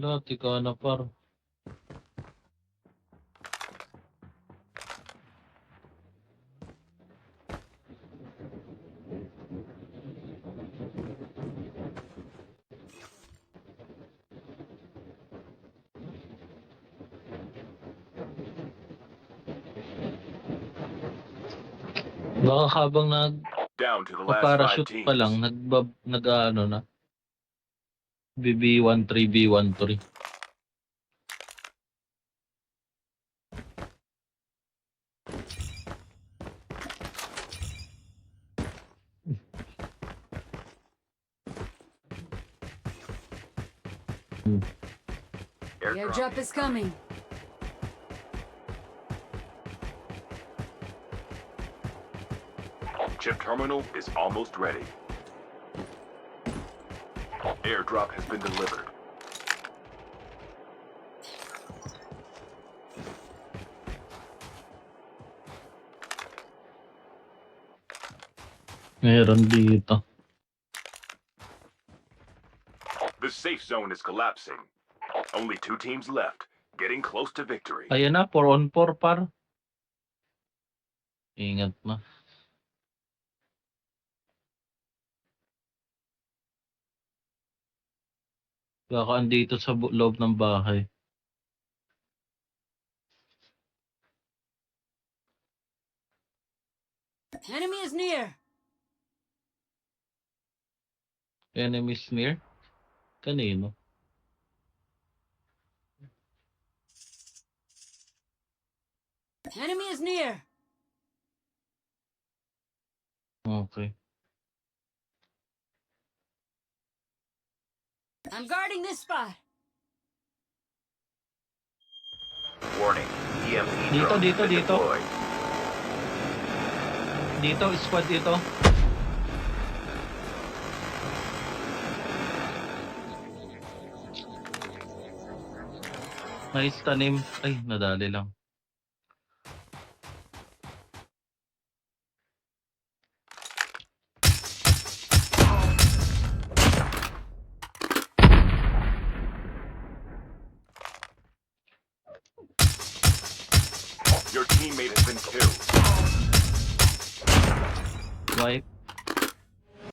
Wala, tika na par. Baka habang Down to the last 5 nag-parachute pa lang, teams. nag-ano na. BB13, B13. The airdrop is coming. Chip terminal is almost ready. Airdrop has been delivered. Meron dito. The safe zone is collapsing. Only 2 teams left, getting close to victory. Ayan na, 4 on 4 par. Ingat na. Baka andito sa loob ng bahay. Enemy is near. Enemies near? Kanino? Enemy is near. Okay. I'm guarding this spot. Warning. EMP Dito, drone dito, has been dito. deployed. Dito, squad dito. Nice tanim. Ay, nadali lang. Your teammate has been killed. Wipe.